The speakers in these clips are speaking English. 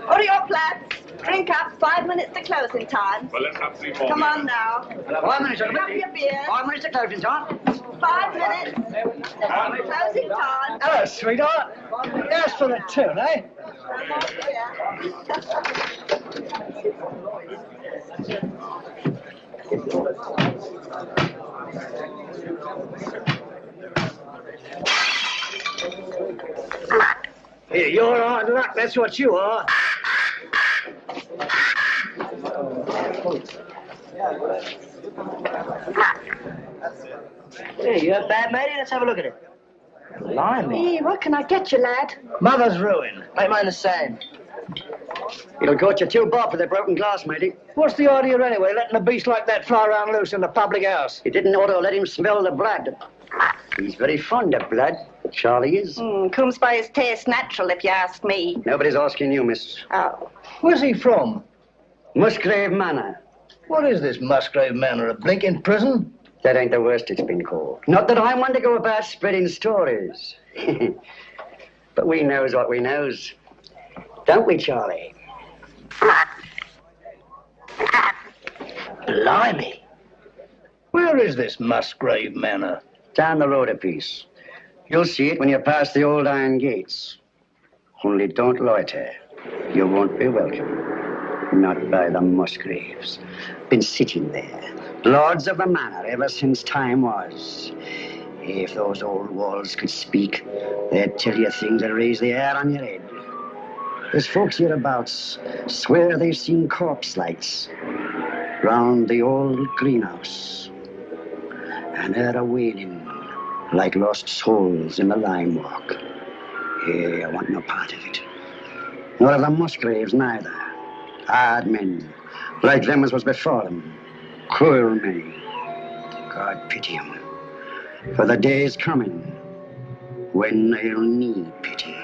Hurry up, lads. Drink up. 5 minutes to closing time. Well, let's have 3 more. Come on now. 5 minutes, Have your beer. 5 minutes to closing time. 5 minutes. Closing time. Hello, sweetheart. Yes, for the tune, eh? Here, you're hard luck, that's what you are. Hey, you have bad matey? Let's have a look at it. Blimey. Hey, what can I get you, lad? Mother's ruin. Make mine the same. It'll cost you 2 bob for the broken glass, matey. What's the idea anyway, letting a beast like that fly around loose in the public house? You didn't ought to let him smell the blood. He's very fond of blood, Charlie is. Comes by his taste natural, if you ask me. Nobody's asking you, miss. Oh. Where's he from? Musgrave Manor. What is this Musgrave Manor, a blinking prison? That ain't the worst it's been called. Not that I want to go about spreading stories. But we knows what we knows. Don't we, Charlie? Blimey. Where is this Musgrave Manor? Down the road a piece. You'll see it when you pass the old iron gates. Only don't loiter. You won't be welcome. Not by the Musgraves. Been sitting there, lords of the manor ever since time was. If those old walls could speak, they'd tell you things that raise the hair on your head. There's folks hereabouts swear they've seen corpse lights round the old greenhouse. And they're a-wailing like lost souls in the lime walk. Hey, I want no part of it. Nor of the Musgraves neither. Hard men, like them as was before them. Cruel men. God pity 'em. For the day is coming when they'll need pity.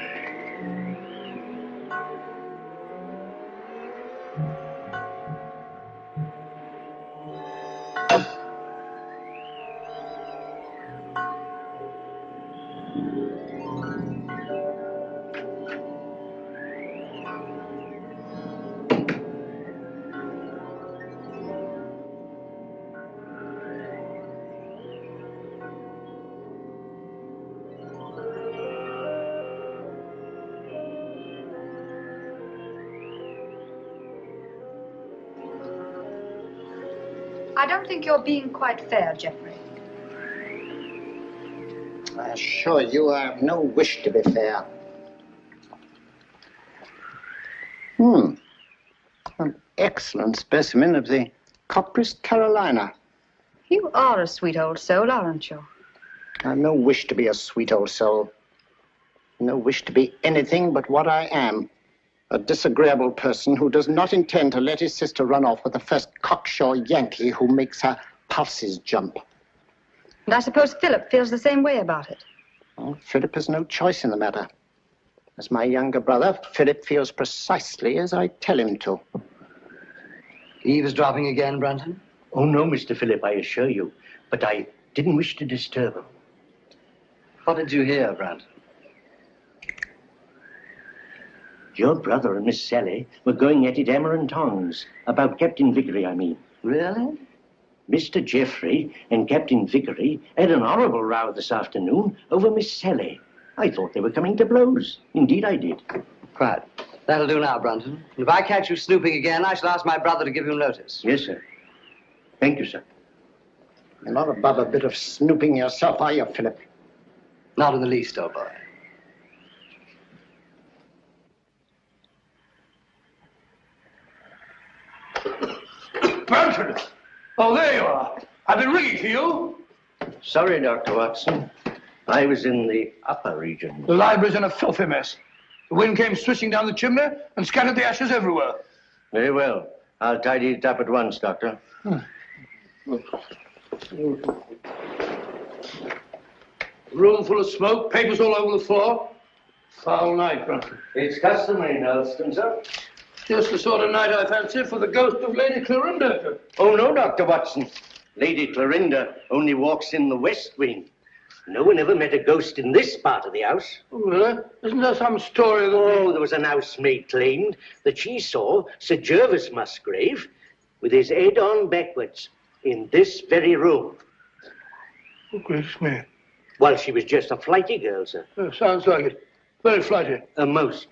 I don't think you're being quite fair, Geoffrey. I assure you I have no wish to be fair. An excellent specimen of the Copris Carolina. You are a sweet old soul, aren't you? I have no wish to be a sweet old soul. No wish to be anything but what I am. A disagreeable person who does not intend to let his sister run off with the first cocksure Yankee who makes her pulses jump. And I suppose Philip feels the same way about it. Well, Philip has no choice in the matter. As my younger brother, Philip feels precisely as I tell him to. Eavesdropping again, Brunton? Oh, no, Mr. Philip, I assure you. But I Didn't wish to disturb him. What did you hear, Brandon? Your brother and Miss Sally were going at it hammer and tongs. About Captain Vickery, I mean. Really? Mr. Geoffrey and Captain Vickery had an horrible row this afternoon over Miss Sally. I thought they were coming to blows. Indeed, I did. Right. That'll do now, Brandon. If I catch you snooping again, I shall ask my brother to give you notice. Yes, sir. Thank you, sir. You're not above a bit of snooping yourself, are you, Philip? Not in the least, old boy. Brandon! Oh, there you are. I've been ringing for you. Sorry, Dr. Watson. I was in the upper region. The library's in a filthy mess. The wind came swishing down the chimney and scattered the ashes everywhere. Very well. I'll tidy it up at once, Doctor. Room full of smoke, papers all over the floor. Foul night, Brandon. It's customary in Elston, sir. Just the sort of night I fancy for the ghost of Lady Clorinda. Oh, no, Dr. Watson. Lady Clorinda only walks in the west wing. No one ever met a ghost in this part of the house. Oh, really? Isn't there some story that... Oh, there was an housemaid claimed that she saw Sir Jervis Musgrave with his head on backwards in this very room. Oh, gracious me. Well, she was just a flighty girl, sir. Sounds like it. Very flighty. Most.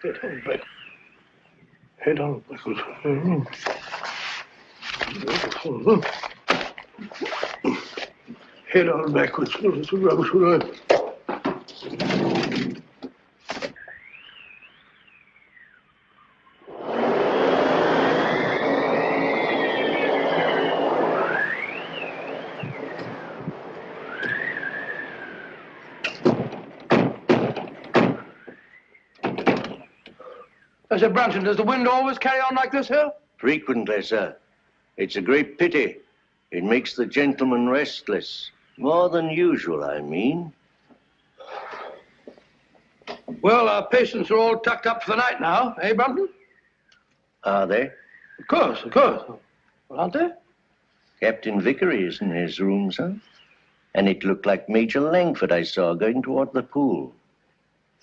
Head on back. Head on backwards. Head on backwards. Oh, that's a rubbish word. I said, Brandon, does the wind always carry on like this here? Frequently, sir. It's a great pity. It makes the gentleman restless. More than usual, I mean. Well, our patients are all tucked up for the night now, eh, Brandon? Are they? Of course, of course. Well, aren't they? Captain Vickery is in his room, sir. And it looked like Major Langford I saw going toward the pool.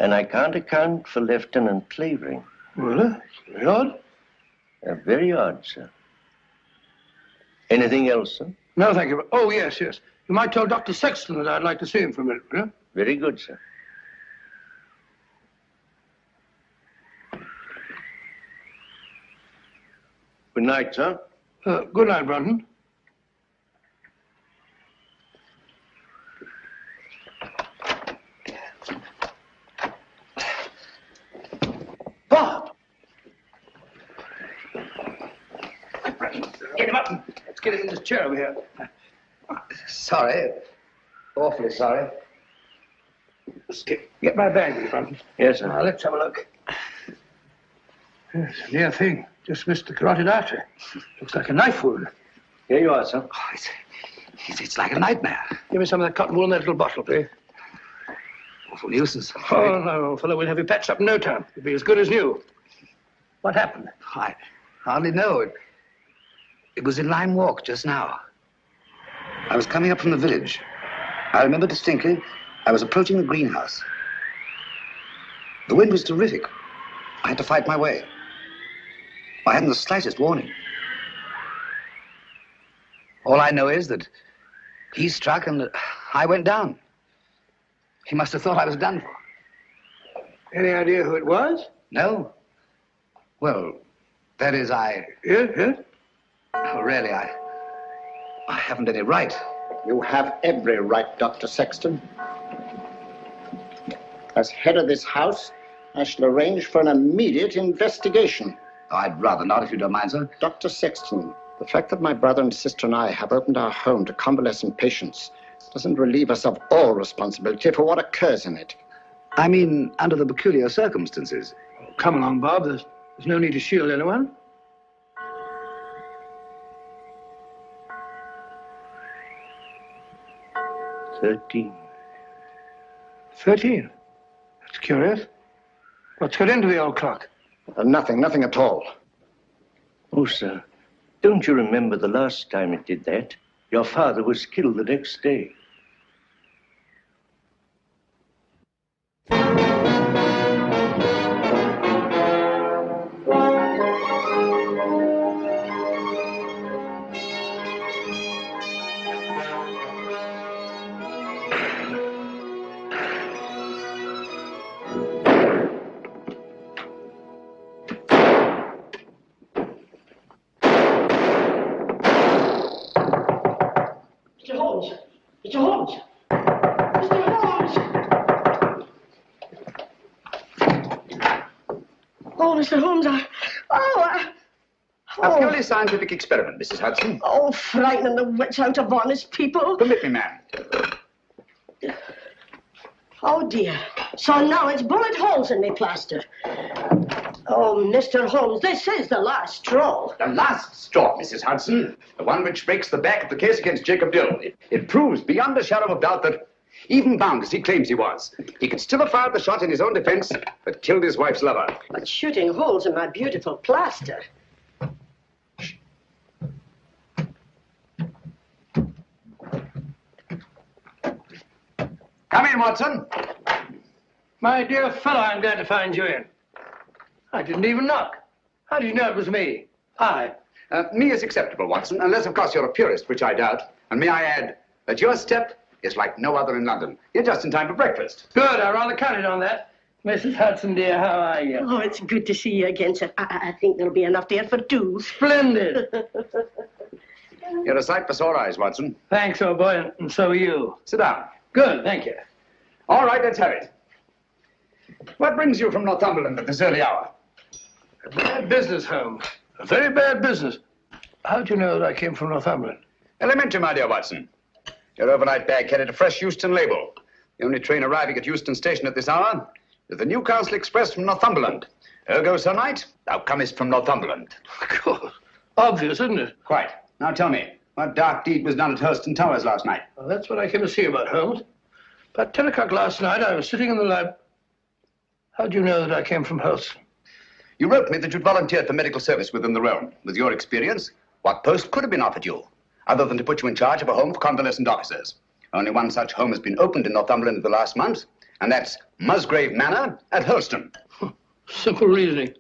And I can't account for Lieutenant Clavering. Really? Very odd. Very odd, sir. Anything else, sir? No, thank you. Oh, yes, yes. You might tell Dr. Sexton that I'd like to see him for a minute, will you? Very good, sir. Good night, sir. Good night, Brandon. Bob! Get him up. Let's get him in this chair over here. Sorry. Awfully sorry. Let's get my bag, Brandon. Yes, sir. Now, let's have a look. Yes, a near thing. Just missed the carotid artery. Looks like a knife wound. Here you are, sir. Oh, it's like a nightmare. Give me some of that cotton wool in that little bottle, please. Awful nuisance. Oh, no, fellow, we'll have you patched up in no time. You'll be as good as new. What happened? I hardly know. It was in Lime Walk just now. I was coming up from the village. I remember distinctly, I was approaching the greenhouse. The wind was terrific. I had to fight my way. I hadn't the slightest warning. All I know is that he struck and I went down. He must have thought I was done for. Any idea who it was? No. Well, that is, Yes, yes. Oh, really, I haven't any right. You have every right, Dr. Sexton. As head of this house, I shall arrange for an immediate investigation. Oh, I'd rather not, if you don't mind, sir. Dr. Sexton, the fact that my brother and sister and I have opened our home to convalescent patients doesn't relieve us of all responsibility for what occurs in it. I mean, under the peculiar circumstances. Oh, come along, Bob. There's no need to shield anyone. $13. 13. That's curious. What's got into the old clock? Nothing at all. Oh, sir, don't you remember the last time it did that? Your father was killed the next day. Mr. Holmes! Mr. Holmes! Mr. Holmes! Oh, Mr. Holmes, A purely scientific experiment, Mrs. Hudson. Oh, frightening the wits out of honest people. Permit me, ma'am. Oh, dear. So now it's bullet holes in me plaster. Oh, Mr. Holmes, this is the last straw. The last straw, Mrs. Hudson. The one which breaks the back of the case against Jacob Dill. It proves beyond a shadow of doubt that, even bound as he claims he was, he could still have fired the shot in his own defense, but killed his wife's lover. But shooting holes in my beautiful plaster. Come in, Watson. My dear fellow, I'm glad to find you in. I didn't even knock. How did you know it was me? Hi. Me is acceptable, Watson, unless, of course, you're a purist, which I doubt. And may I add that your step is like no other in London. You're just in time for breakfast. Good, I rather counted on that. Mrs. Hudson, dear, how are you? Oh, it's good to see you again, sir. I think there'll be enough there for two. Splendid. You're a sight for sore eyes, Watson. Thanks, old boy, and so are you. Sit down. Good, thank you. All right, let's have it. What brings you from Northumberland at this early hour? A bad business, Holmes. A very bad business. How'd you know that I came from Northumberland? Elementary, my dear Watson. Your overnight bag carried a fresh Euston label. The only train arriving at Euston Station at this hour is the Newcastle Express from Northumberland. Ergo, Sir Knight, thou comest from Northumberland. Of course. Obvious, isn't it? Quite. Now tell me, what dark deed was done at Hurston Towers last night? Well, that's what I came to see about, Holmes. About 10 o'clock last night, I was sitting in the lab. How'd you know that I came from Hurston? You wrote me that you'd volunteered for medical service within the realm. With your experience, what post could have been offered you, other than to put you in charge of a home for convalescent officers? Only one such home has been opened in Northumberland in the last month, and that's Musgrave Manor at Hurston. Simple reasoning.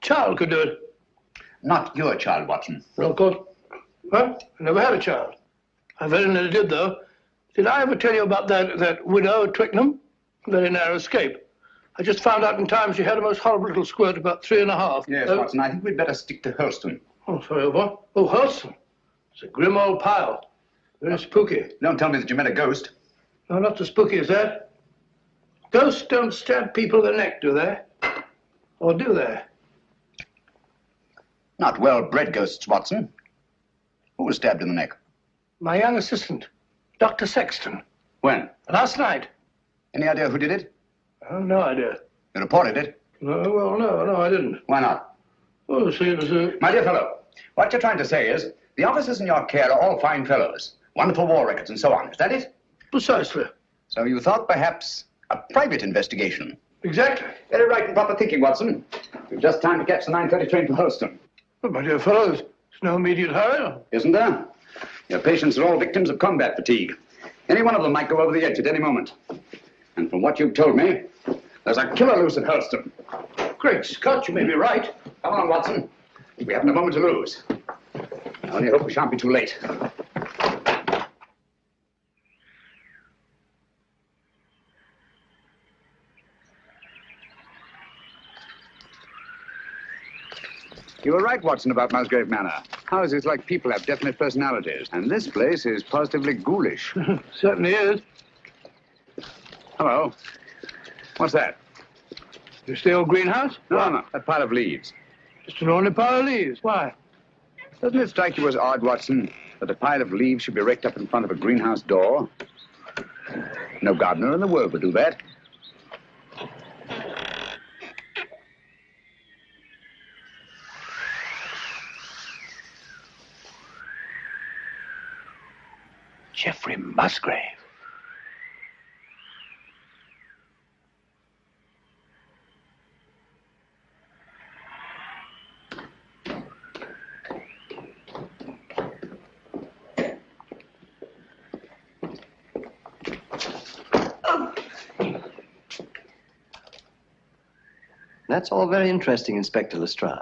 Child could do it. Not your child, Watson. No, of course. Well, I never had a child. I very nearly did, though. Did I ever tell you about that widow at Twickenham? Very narrow escape. I just found out in time she had a most horrible little squirt, about 3.5. Yes, Watson, I think we'd better stick to Hurston. Oh, sorry, what? Oh, Hurston. It's a grim old pile. Very spooky. Don't tell me that you met a ghost. No, not so spooky as that. Ghosts don't stab people in the neck, do they? Or do they? Not well-bred ghosts, Watson. Who was stabbed in the neck? My young assistant, Dr. Sexton. When? Last night. Any idea who did it? Oh, no idea. You reported it? No, well, no, I didn't. Why not? Oh, see, it was a... My dear fellow, what you're trying to say is the officers in your care are all fine fellows, wonderful war records and so on. Is that it? Precisely. So you thought perhaps a private investigation? Exactly. Very right and proper thinking, Watson. We've just time to catch the 9:30 train for Holston. But, my dear fellows, there's no immediate hurry. Isn't there? Your patients are all victims of combat fatigue. Any one of them might go over the edge at any moment. And from what you've told me, there's a killer loose at Hurston. Great Scott, you may be right. Come on, Watson. We haven't a moment to lose. I only hope we shan't be too late. You were right, Watson, about Musgrave Manor. Houses like people have definite personalities, and this place is positively ghoulish. Certainly is. Hello. What's that? You stay old greenhouse? No, that pile of leaves. Just an ordinary pile of leaves. Why? Doesn't it strike you as odd, Watson, that a pile of leaves should be raked up in front of a greenhouse door? No gardener in the world would do that. Geoffrey Musgrave. That's all very interesting, Inspector Lestrade.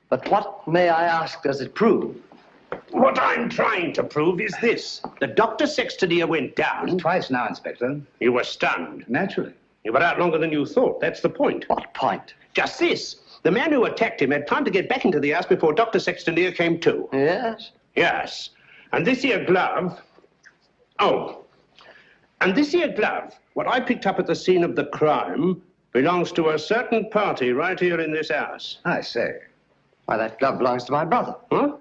But what, may I ask, does it prove? What I'm trying to prove is this. The Dr. Sexton went down. Twice now, Inspector. You were stunned. Naturally. You were out longer than you thought. That's the point. What point? Just this. The man who attacked him had time to get back into the house before Dr. Sexton came to. Yes? Yes. And this here glove... Oh. And this here glove, what I picked up at the scene of the crime, belongs to a certain party right here in this house. I say. Why, that glove belongs to my brother. Huh?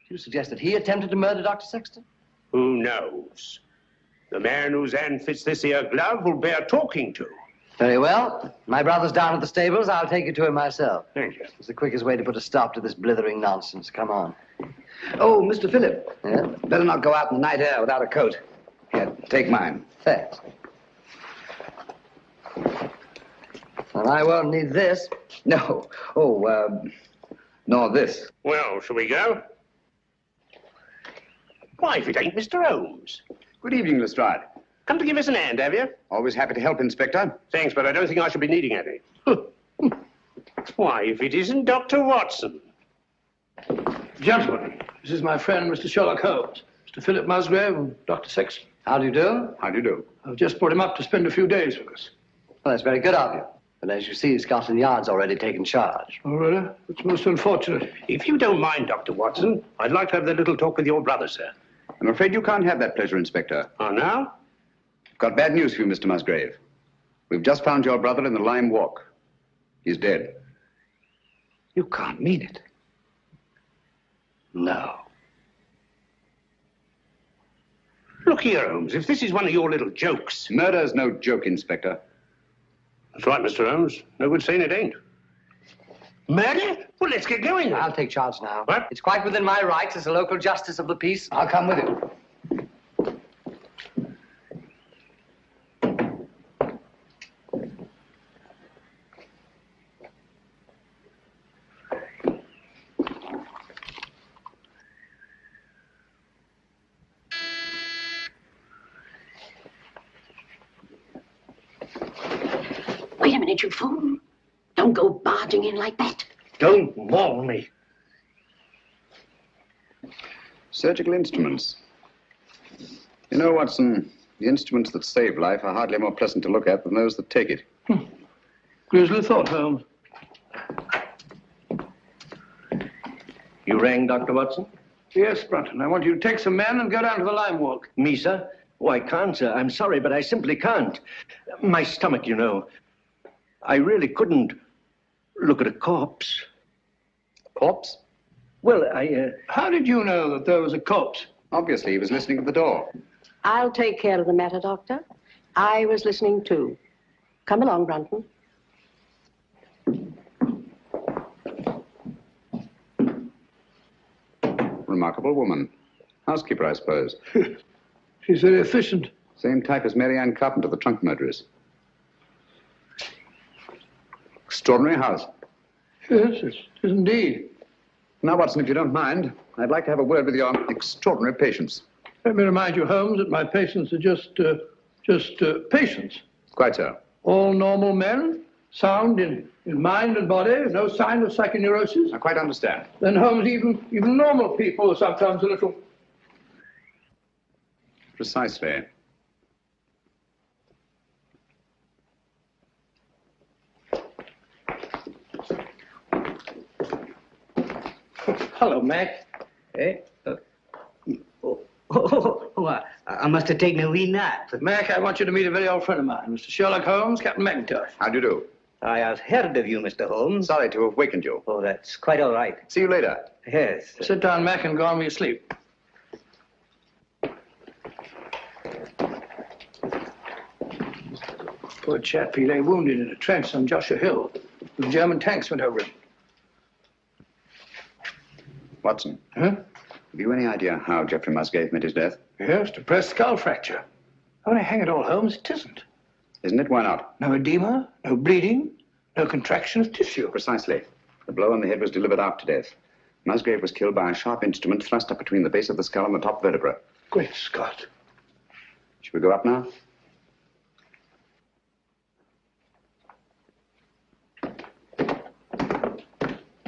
You suggest that he attempted to murder Dr. Sexton? Who knows? The man whose hand fits this here glove will bear talking to. Very well. My brother's down at the stables. I'll take you to him myself. Thank you. It's the quickest way to put a stop to this blithering nonsense. Come on. Oh, Mr. Phillip. Yeah? Better not go out in the night air without a coat. Here, take mine. Thanks. And I won't need this. No. Oh, nor this. Well, shall we go? Why, if it ain't Mr. Holmes. Good evening, Lestrade. Come to give us an hand, have you? Always happy to help, Inspector. Thanks, but I don't think I shall be needing any. Why, if it isn't Dr. Watson. Gentlemen, this is my friend, Mr. Sherlock Holmes, Mr. Philip Musgrave and Dr. Sexton. How do you do? How do you do? I've just brought him up to spend a few days with us. Well, that's very good of you. But as you see, Scotland Yard's already taken charge. Oh, really? It's most unfortunate. If you don't mind, Dr. Watson, I'd like to have a little talk with your brother, sir. I'm afraid you can't have that pleasure, Inspector. Oh, now? Got bad news for you, Mr. Musgrave. We've just found your brother in the Lime Walk. He's dead. You can't mean it. No. Look here, Holmes, if this is one of your little jokes... Murder's no joke, Inspector. That's right, Mr. Holmes. No good saying it ain't. Murder? Well, let's get going. I'll take charge now. What? It's quite within my rights as a local justice of the peace. I'll come with you. Wait a minute, you fool. Don't go barging in like that. Don't maul me. Surgical instruments. You know, Watson, the instruments that save life are hardly more pleasant to look at than those that take it. Grisly thought, Holmes. You rang, Dr. Watson? Yes, Brunton. I want you to take some men and go down to the Lime Walk. Me, sir? Oh, I can't, sir. I'm sorry, but I simply can't. My stomach, you know. I really couldn't look at a corpse. Corpse? Well, How did you know that there was a corpse? Obviously, he was listening at the door. I'll take care of the matter, Doctor. I was listening too. Come along, Brunton. Remarkable woman. Housekeeper, I suppose. She's very efficient. Same type as Mary Ann Carpenter, the trunk murderess. Extraordinary house. Yes, it is indeed. Now, Watson, if you don't mind, I'd like to have a word with your extraordinary patients. Let me remind you, Holmes, that my patients are just patients. Quite so. All normal men, sound in mind and body, no sign of psychoneurosis. I quite understand. Then, Holmes, even normal people are sometimes a little... Precisely. Hello, Mac. Eh? I must have taken a wee nap. Mac, I want you to meet a very old friend of mine, Mr. Sherlock Holmes, Captain McIntosh. How do you do? I have heard of you, Mr. Holmes. Sorry to have wakened you. Oh, that's quite all right. See you later. Yes. Sit down, Mac, and go on with your sleep. Poor chap, he lay wounded in a trench on Joshua Hill. The German tanks went over him. Watson, Huh? have you any idea how Geoffrey Musgrave met his death? Yes, depressed skull fracture. Only hang it all, Holmes, it isn't. Isn't it? Why not? No edema, no bleeding, no contraction of tissue. Precisely. The blow on the head was delivered after death. Musgrave was killed by a sharp instrument thrust up between the base of the skull and the top vertebra. Great Scott. Should we go up now?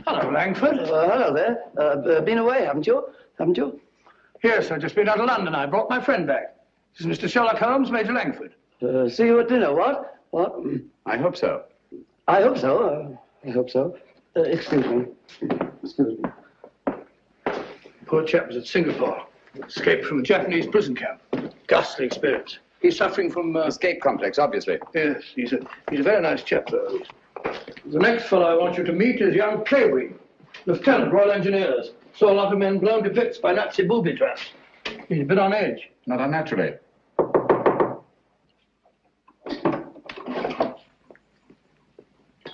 Hello, Langford. Hello there. Been away, haven't you? Haven't you? Yes, I've just been out of London. I brought my friend back. This is Mr. Sherlock Holmes, Major Langford. See you at dinner, what? What? I hope so. I hope so. I hope so. Excuse me. Excuse me. Poor chap was at Singapore. Escaped from a Japanese prison camp. Ghastly experience. He's suffering from... Escape complex, obviously. Yes, he's a very nice chap, though. The next fellow I want you to meet is young Clavering, Lieutenant, Royal Engineers. Saw a lot of men blown to bits by Nazi booby traps. He's a bit on edge. Not unnaturally.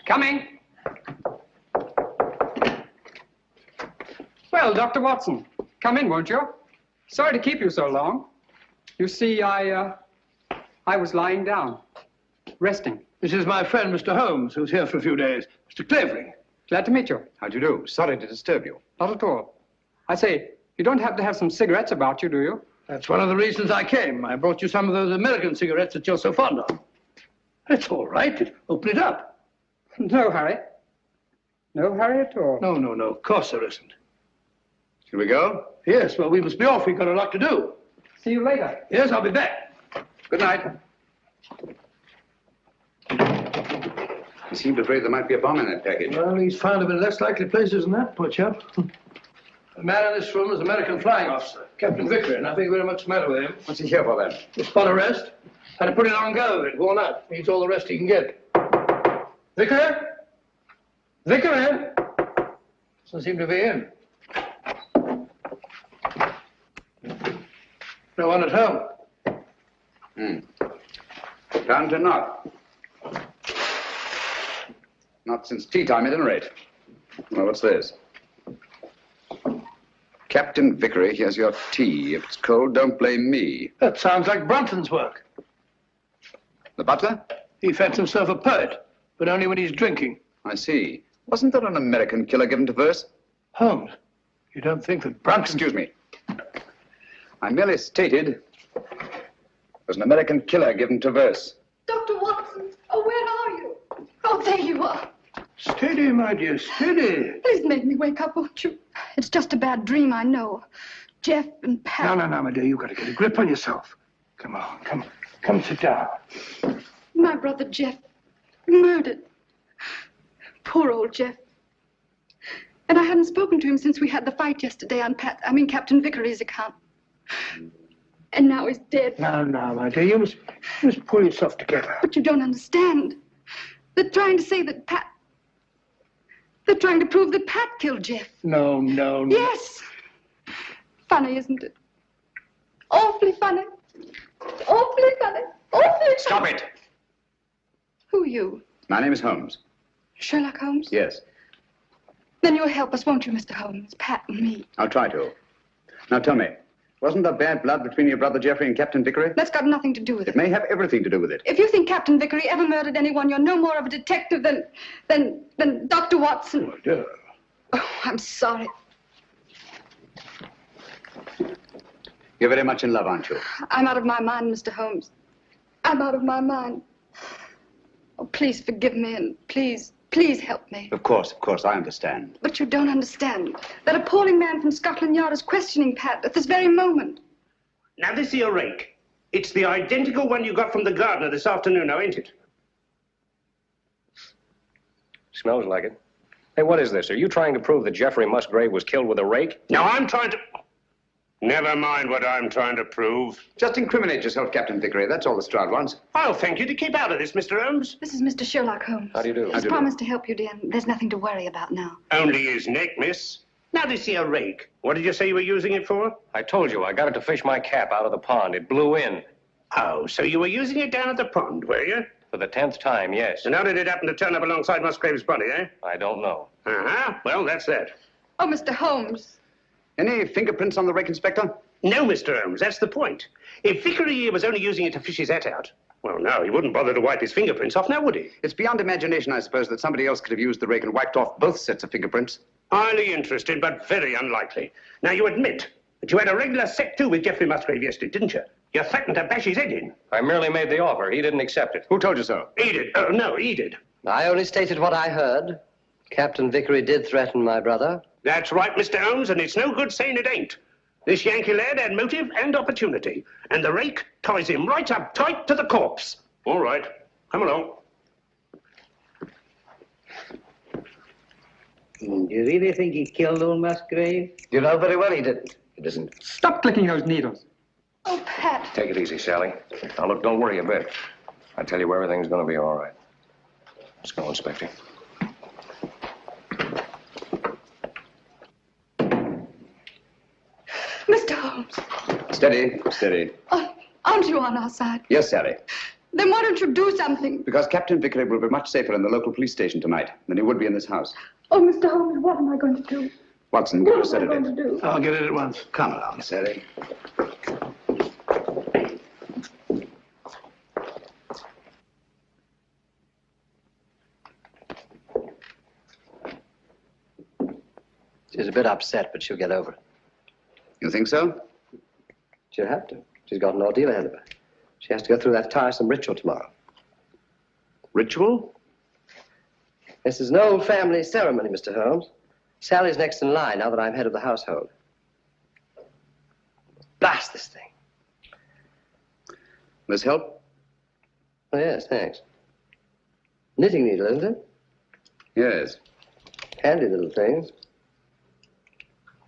Coming. Well, Dr. Watson, come in, won't you? Sorry to keep you so long. You see, I was lying down, resting. This is my friend, Mr. Holmes, who's here for a few days. Mr. Clavering. Glad to meet you. How do you do? Sorry to disturb you. Not at all. I say, you don't happen to have some cigarettes about you, do you? That's one of the reasons I came. I brought you some of those American cigarettes that you're so fond of. It's all right. Open it up. No hurry. No hurry at all. No. Of course there isn't. Shall we go? Yes, well, we must be off. We've got a lot to do. See you later. Yes, I'll be back. Good night. I seemed afraid there might be a bomb in that package. Well, he's found him in less likely places than that, poor chap. The man in this room is an American flying officer, Captain Vickery. Nothing very much the matter with him. What's he here for, then? A spot arrest. Had a pretty long go of it, worn out. Needs all the rest he can get. Vickery? Vickery? Doesn't seem to be in. No one at home. Found to not. Not since tea time, at any rate. Well, what's this? Captain Vickery, here's your tea. If it's cold, don't blame me. That sounds like Brunton's work. The butler? He fancies himself a poet, but only when he's drinking. I see. Wasn't there an American killer given to verse? Holmes, you don't think that Brunton... Excuse me. I merely stated there's an American killer given to verse. Dr. Watson, oh, where are you? Oh, there you are. Steady, my dear, steady. Please make me wake up, won't you? It's just a bad dream, I know. Jeff and Pat... No, my dear, you've got to get a grip on yourself. Come on, come sit down. My brother Jeff, murdered. Poor old Jeff. And I hadn't spoken to him since we had the fight yesterday on Captain Vickery's account. And now he's dead. No, my dear, you must pull yourself together. But you don't understand. They're trying to say that Pat... They're trying to prove that Pat killed Jeff. No. Yes. Funny, isn't it? Awfully funny. Awfully funny. Awfully funny. Stop it! Who are you? My name is Holmes. Sherlock Holmes? Yes. Then you'll help us, won't you, Mr. Holmes? Pat and me. I'll try to. Now tell me, wasn't there bad blood between your brother Jeffrey and Captain Vickery? That's got nothing to do with it. It may have everything to do with it. If you think Captain Vickery ever murdered anyone, you're no more of a detective than Dr. Watson. Oh, dear. Oh, I'm sorry. You're very much in love, aren't you? I'm out of my mind, Mr. Holmes. I'm out of my mind. Oh, please forgive me and please help me. Of course, I understand. But you don't understand. That appalling man from Scotland Yard is questioning Pat at this very moment. Now, this here rake. It's the identical one you got from the gardener this afternoon, now, ain't it? Smells like it. Hey, what is this? Are you trying to prove that Jeffrey Musgrave was killed with a rake? No, I'm trying to... Never mind what I'm trying to prove. Just incriminate yourself, Captain Vickery. That's all the Stroud wants. I'll thank you to keep out of this, Mr. Holmes. This is Mr. Sherlock Holmes. How do you do? He's promised to help you, dear. There's nothing to worry about now. Only his neck, miss. Now, this here rake. What did you say you were using it for? I told you, I got it to fish my cap out of the pond. It blew in. Oh, so you were using it down at the pond, were you? For the 10th time, yes. And how did it happen to turn up alongside Musgrave's body, eh? I don't know. Uh-huh. Well, that's that. Oh, Mr. Holmes. Any fingerprints on the rake, Inspector? No, Mr. Holmes, that's the point. If Vickery was only using it to fish his hat out, well, no, he wouldn't bother to wipe his fingerprints off, now would he? It's beyond imagination, I suppose, that somebody else could have used the rake and wiped off both sets of fingerprints. Highly interested, but very unlikely. Now, you admit that you had a regular set-to with Jeffrey Musgrave yesterday, didn't you? You threatened to bash his head in. I merely made the offer. He didn't accept it. Who told you so? He did. No, he did. I only stated what I heard. Captain Vickery did threaten my brother. That's right, Mr. Holmes, and it's no good saying it ain't. This Yankee lad had motive and opportunity, and the rake ties him right up tight to the corpse. All right, come along. Do you really think he killed old Musgrave? You know very well he didn't. He doesn't. Stop clicking those needles. Oh, Pat. Take it easy, Sally. Now, look, don't worry a bit. I tell you, everything's going to be all right. Let's go, Inspector. Mr. Holmes. Steady, steady. Aren't you on our side? Yes, Sally. Then why don't you do something? Because Captain Vickery will be much safer in the local police station tonight than he would be in this house. Oh, Mr. Holmes, what am I going to do? Watson, get a What am I going to sedative. do? I'll get it at once. Come along, Sally. She's a bit upset, but she'll get over it. You think so? She'll have to. She's got an ordeal ahead of her. She has to go through that tiresome ritual tomorrow. Ritual? This is an old family ceremony, Mr. Holmes. Sally's next in line now that I'm head of the household. Blast this thing. This help? Oh, yes, thanks. Knitting needle, isn't it? Yes. Handy little things.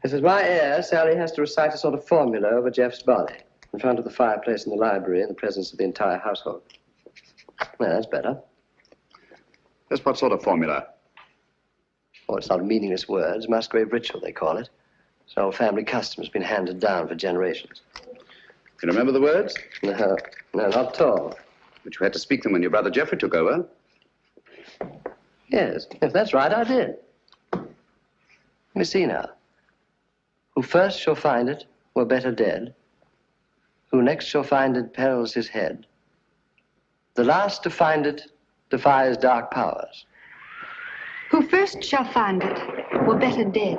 This is my heir. Sally has to recite a sort of formula over Jeff's body in front of the fireplace in the library in the presence of the entire household. Well, that's better. That's what sort of formula? Oh, it's not meaningless words. Musgrave ritual, they call it. It's an old family custom. It's been handed down for generations. You remember the words? No, not at all. But you had to speak them when your brother Geoffrey took over. Yes, if that's right, I did. Let me see now. Who first shall find it were better dead. Who next shall find it perils his head. The last to find it defies dark powers. Who first shall find it were better dead.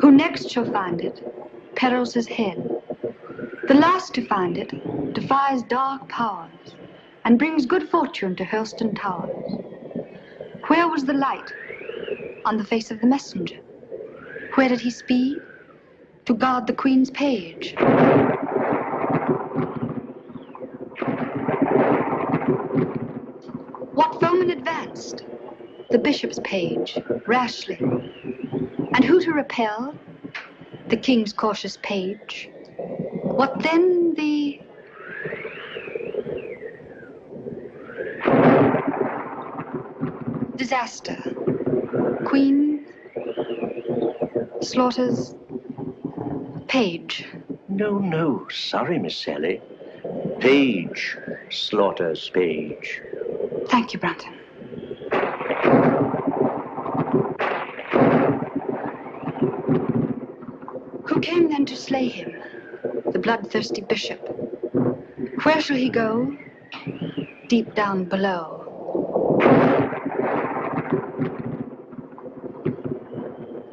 Who next shall find it perils his head. The last to find it defies dark powers and brings good fortune to Hurlstone Towers. Where was the light? On the face of the messenger. Where did he speed? To guard the Queen's page. What foeman advanced? The bishop's page, rashly. And who to repel? The king's cautious page. What then the... disaster. Queen slaughters page. No. Sorry, Miss Sally. Page slaughters page. Thank you, Brunton. Who came then to slay him? The bloodthirsty bishop. Where shall he go? Deep down below.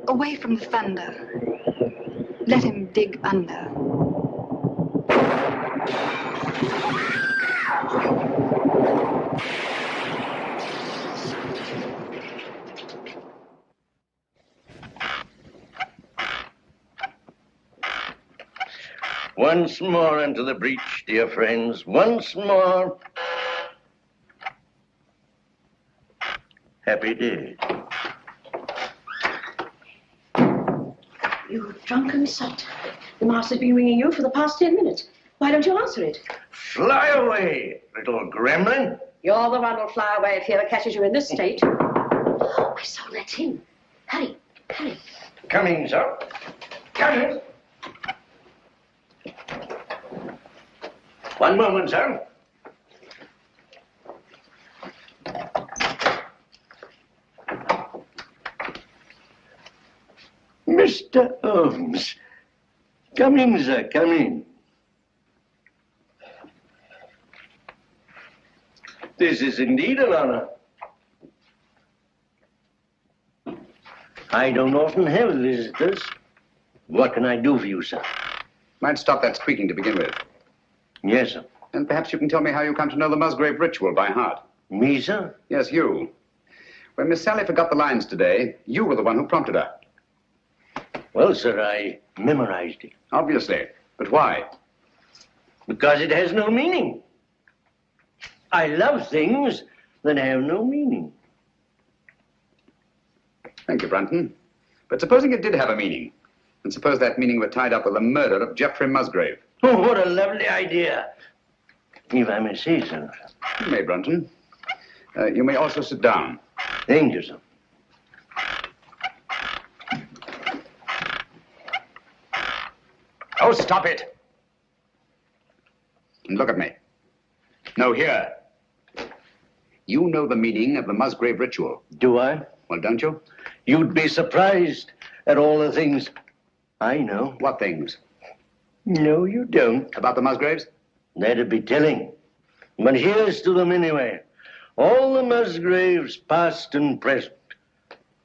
Away from the thunder. Let him dig under. Once more into the breach, dear friends. Once more. Happy day. You drunken sot. The master's been ringing you for the past 10 minutes. Why don't you answer it? Fly away, little gremlin. You're the one who'll fly away if he ever catches you in this state. Oh, my soul, that's him. Hurry. Coming, sir. Coming. One moment, sir. Mr. Holmes. Come in, sir, come in. This is indeed an honor. I don't often have visitors. What can I do for you, sir? Might stop that squeaking to begin with. Yes, sir. And perhaps you can tell me how you come to know the Musgrave ritual by heart. Me, sir? Yes, you. When Miss Sally forgot the lines today, you were the one who prompted her. Well, sir, I memorized it. Obviously. But why? Because it has no meaning. I love things that have no meaning. Thank you, Brunton. But supposing it did have a meaning, and suppose that meaning were tied up with the murder of Geoffrey Musgrave. Oh, what a lovely idea. If I may say so. You may, Brunton. You may also sit down. Thank you, sir. Oh, stop it. And look at me. No, here. You know the meaning of the Musgrave ritual. Do I? Well, don't you? You'd be surprised at all the things I know. What things? No, you don't. About the Musgraves? That'd be telling. But here's to them anyway. All the Musgraves, past and present.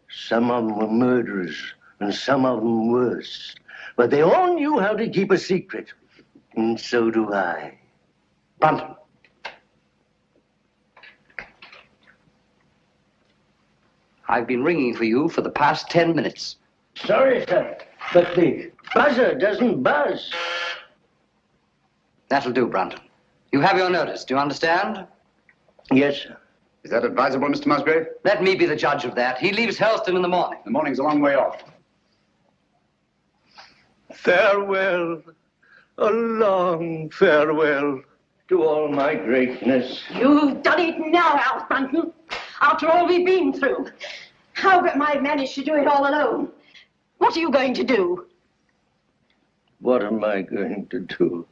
Some of them were murderers, and some of them worse. But they all knew how to keep a secret. And so do I. Brunton. I've been ringing for you for the past 10 minutes. Sorry, sir, but the buzzer doesn't buzz. That'll do, Brunton. You have your notice, do you understand? Yes, sir. Is that advisable, Mr. Musgrave? Let me be the judge of that. He leaves Helston in the morning. The morning's a long way off. Farewell, a long farewell to all my greatness. You've done it now, Alf Brunton. After all we've been through. How have I managed to do it all alone? What are you going to do? What am I going to do?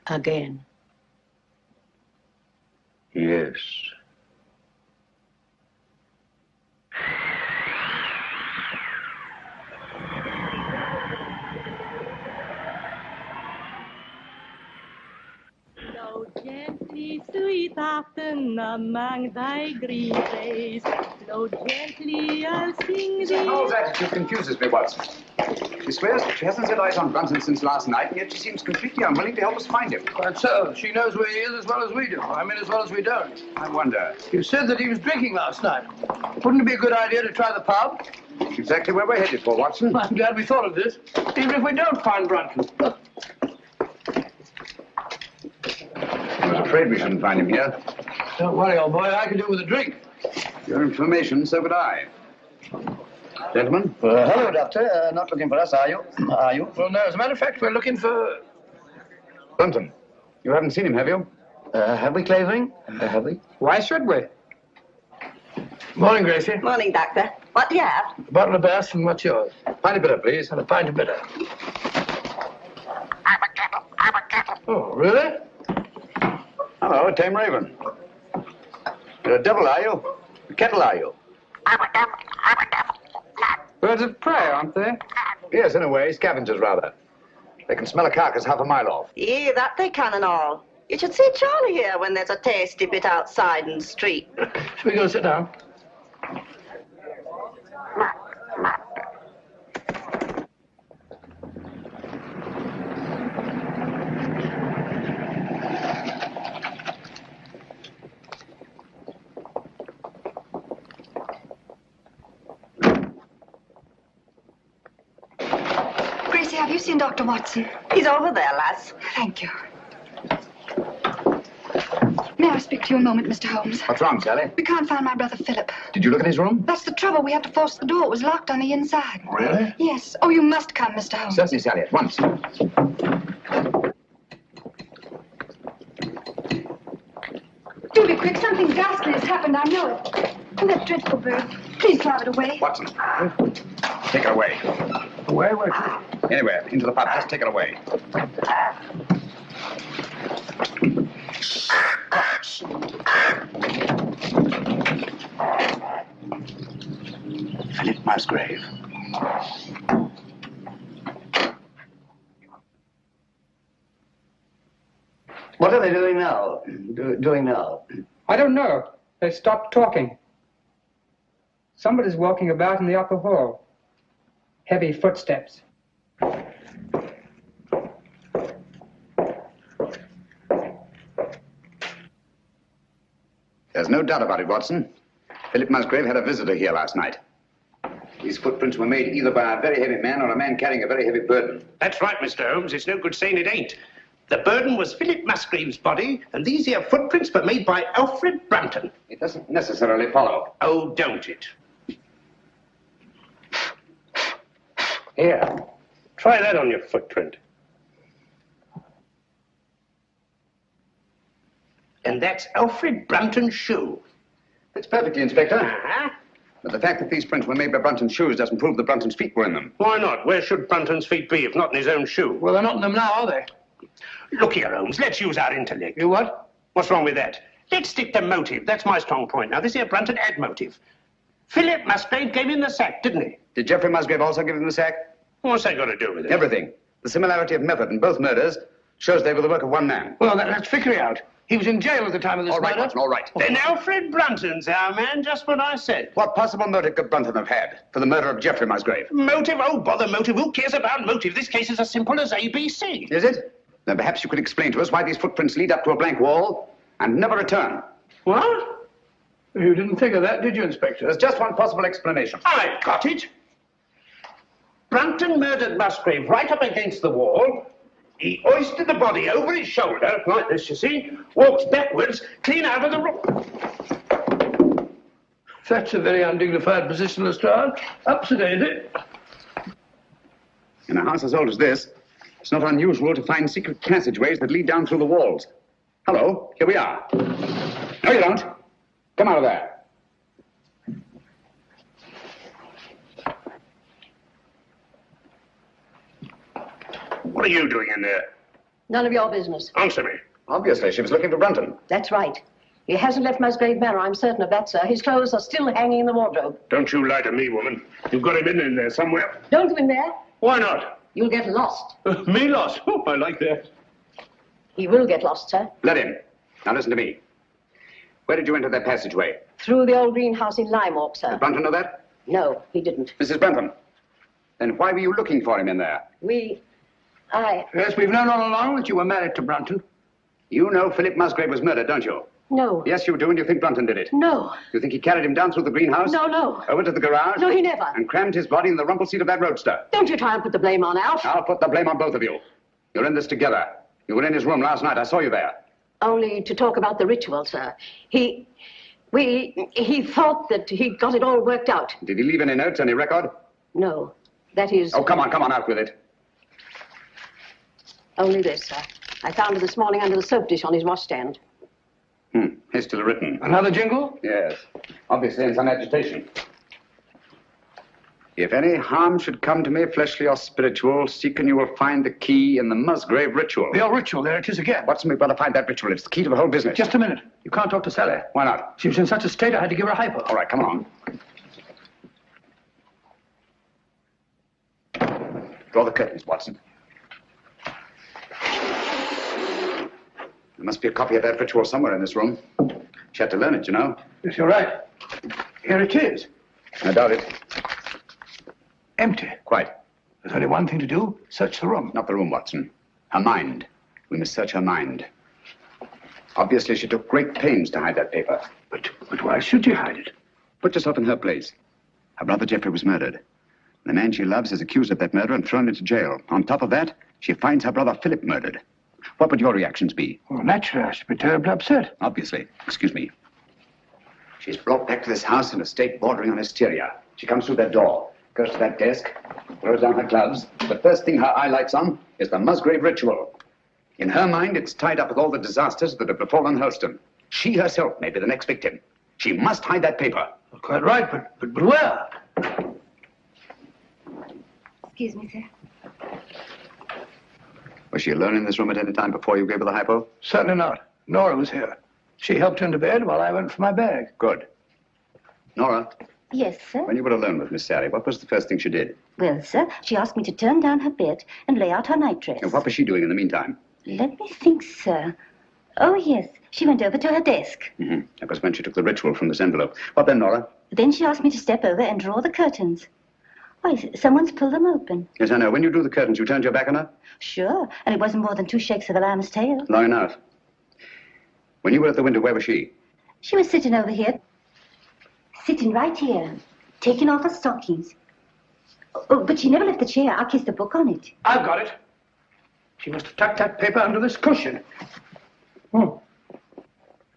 Again. Yes. Flow gently, sweet afternoon among thy green days. Flow gently, I'll sing Miss thee. Hall's attitude confuses me, Watson. She swears that she hasn't set eyes on Brunton since last night, and yet she seems completely unwilling to help us find him. Quite so. She knows where he is as well as we do. I mean, as well as we don't. I wonder. You said that he was drinking last night. Wouldn't it be a good idea to try the pub? Exactly where we're headed for, Watson. I'm glad we thought of this. Even if we don't find Brunton. I was afraid we shouldn't find him here. Don't worry, old boy. I could do with a drink. Your information, so would I. Gentlemen? Hello, Doctor. Not looking for us, are you? Are you? Well, no. As a matter of fact, we're looking for... Brunton. You haven't seen him, have you? Have we, Clavering? Have we? Why should we? Morning, Gracie. Morning, Doctor. What do you have? A bottle of Bass, and what's yours? Pint of bitter, please. And a pint of bitter. Oh, really? Hello, a tame raven. You're a devil, are you? A kettle, are you? Birds of prey, aren't they? Yes, in a way. Scavengers, rather. They can smell a carcass half a mile off. Yeah, that they can and all. You should see Charlie here when there's a tasty bit outside in the street. Shall we go sit down? Gracie, have you seen Dr. Watson? He's over there, lass. Thank you. May I speak to you a moment, Mr. Holmes? What's wrong, Sally? We can't find my brother Philip. Did you look in his room? That's the trouble. We had to force the door. It was locked on the inside. Really? Yes. Oh, you must come, Mr. Holmes. Certainly, Sally, at once. Do be quick. Something ghastly has happened. I know it. Oh, that dreadful bird. Please drive it away. Watson, take her away. Where was it? Anywhere, into the pub. Just take it away. Philip Musgrave. What are they doing now? Doing now? I don't know. They stopped talking. Somebody's walking about in the upper hall. Heavy footsteps. There's no doubt about it, Watson. Philip Musgrave had a visitor here last night. These footprints were made either by a very heavy man or a man carrying a very heavy burden. That's right, Mr. Holmes. It's no good saying it ain't. The burden was Philip Musgrave's body, and these here footprints were made by Alfred Brunton. It doesn't necessarily follow. Oh, don't it? Here. Try that on your footprint. And that's Alfred Brunton's shoe. That's perfectly, Inspector. But the fact that these prints were made by Brunton's shoes doesn't prove that Brunton's feet were in them. Why not? Where should Brunton's feet be if not in his own shoe? Well, they're not in them now, are they? Look here, Holmes, let's use our intellect. You what? What's wrong with that? Let's stick to motive. That's my strong point. Now, this here Brunton had motive. Philip Musgrave gave him the sack, didn't he? Did Geoffrey Musgrave also give him the sack? What's that got to do with it? Everything. The similarity of method in both murders shows they were the work of one man. Well, that's Vickery out. He was in jail at the time of this All right, murder. Watson, all right. Then Alfred Brunton's our man, just what I said. What possible motive could Brunton have had for the murder of Geoffrey Musgrave? Motive? Oh, bother motive. Who cares about motive? This case is as simple as ABC. Is it? Then perhaps you could explain to us why these footprints lead up to a blank wall and never return. What? You didn't think of that, did you, Inspector? There's just one possible explanation. I've got it. Brunton murdered Musgrave right up against the wall. He hoisted the body over his shoulder, like this, you see, walked backwards, clean out of the room. That's a very undignified position, Lestrade. Upset, it? In a house as old as this, it's not unusual to find secret passageways that lead down through the walls. Hello, here we are. No, you don't. Come out of there. What are you doing in there? None of your business. Answer me. Obviously, she was looking for Brunton. That's right. He hasn't left Musgrave Manor, I'm certain of that, sir. His clothes are still hanging in the wardrobe. Don't you lie to me, woman. You've got him in there somewhere. Don't go in there. Why not? You'll get lost. Me lost? Oh, I like that. He will get lost, sir. Let him. Now listen to me. Where did you enter that passageway? Through the old greenhouse in Lime Walk, sir. Did Brunton know that? No, he didn't. Mrs. Brunton, then why were you looking for him in there? Yes, we've known all along that you were married to Brunton. You know Philip Musgrave was murdered, don't you? No. Yes, you do, and you think Brunton did it? No. You think he carried him down through the greenhouse? No. Over to the garage? No, he never. And crammed his body in the rumple seat of that roadster? Don't you try and put the blame on Alf. I'll put the blame on both of you. You're in this together. You were in his room last night. I saw you there. Only to talk about the ritual, sir. He thought that he got it all worked out. Did he leave any notes, any record? No. That is... Oh, come on, out with it. Only this, sir. I found it this morning under the soap dish on his washstand. Hastily written. Another jingle? Yes. Obviously in some agitation. If any harm should come to me, fleshly or spiritual, seek and you will find the key in the Musgrave ritual. The old ritual, there it is again. Watson, we've got to find that ritual. It's the key to the whole business. Just a minute. You can't talk to Sally. Why not? She was in such a state I had to give her a hypo. All right, come on. Draw the curtains, Watson. There must be a copy of that ritual somewhere in this room. She had to learn it, you know. Yes, you're right. Here it is. I doubt it. Empty. Quite. There's only one thing to do. Search the room. Not the room, Watson. Her mind. We must search her mind. Obviously, she took great pains to hide that paper. But why should you hide it? Put yourself in her place. Her brother Geoffrey was murdered. The man she loves is accused of that murder and thrown into jail. On top of that, she finds her brother Philip murdered. What would your reactions be? Well, naturally, I should be terribly upset. Obviously. Excuse me. She's brought back to this house in a state bordering on hysteria. She comes through that door, goes to that desk, throws down her gloves. The first thing her eye lights on is the Musgrave ritual. In her mind, it's tied up with all the disasters that have befallen Helston. She herself may be the next victim. She must hide that paper. Quite right, but where? Excuse me, sir. Was she alone in this room at any time before you gave her the hypo? Certainly not. Nora was here. She helped into bed while I went for my bag. Good. Nora, Yes, sir. when you were alone with Miss Sally, what was the first thing she did? Well, sir, she asked me to turn down her bed and lay out her nightdress. And what was she doing in the meantime? Let me think, sir. Oh, yes. She went over to her desk. Mm-hmm. That was when she took the ritual from this envelope. What then, Nora? Then she asked me to step over and draw the curtains. Why, someone's pulled them open. Yes, I know. When you drew the curtains, you turned your back on her? Sure, and it wasn't more than 2 shakes of a lamb's tail. Long enough. When you were at the window, where was she? She was sitting over here. Sitting right here, taking off her stockings. Oh, but she never left the chair. I kissed the book on it. I've got it. She must have tucked that paper under this cushion. Must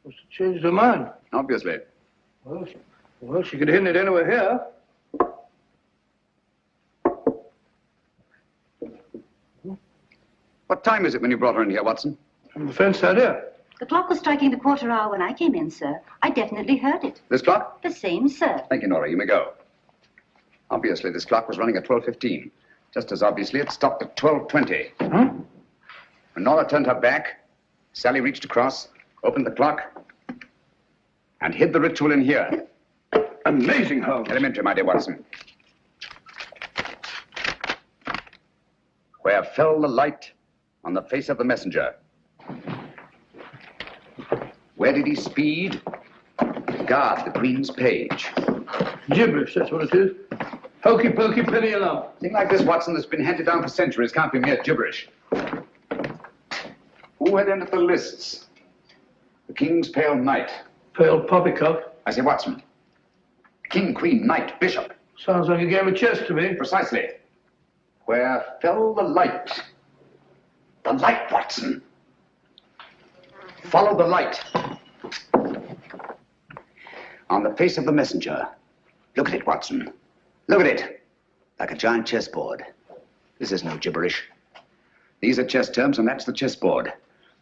have changed her mind. Obviously. Well, she could have hidden it anywhere here. What time is it when you brought her in here, Watson? I'm afraid so, dear. The clock was striking the 1/4 hour when I came in, sir. I definitely heard it. This clock? The same, sir. Thank you, Nora. You may go. Obviously, this clock was running at 12:15. Just as obviously, it stopped at 12:20. When Nora turned her back, Sally reached across, opened the clock, and hid the ritual in here. Amazing, Holmes. Elementary, my dear Watson. Where fell the light on the face of the messenger? Where did he speed to guard the Queen's page? Gibberish, that's what it is. Hokey pokey, penny a lump. A thing like this, Watson, that's been handed down for centuries can't be mere gibberish. Who had entered the lists? The King's Pale Knight. Pale poppycock. I say, Watson. King, Queen, Knight, Bishop. Sounds like a game of chess to me. Precisely. Where fell the light? The light, Watson. Follow the light. On the face of the messenger. Look at it, Watson. Look at it. Like a giant chessboard. This is no gibberish. These are chess terms, and that's the chessboard.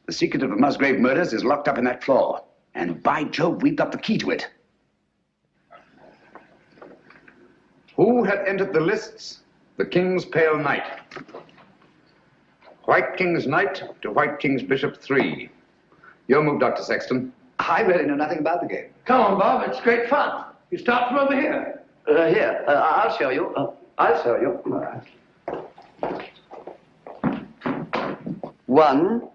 The secret of the Musgrave murders is locked up in that floor. And by Jove, we've got the key to it. Who had entered the lists? The King's Pale Knight. White King's Knight to White King's Bishop 3. Your move, Dr. Sexton. I really know nothing about the game. Come on, Bob. It's great fun. You start from over here. I'll show you. I'll show you. 1,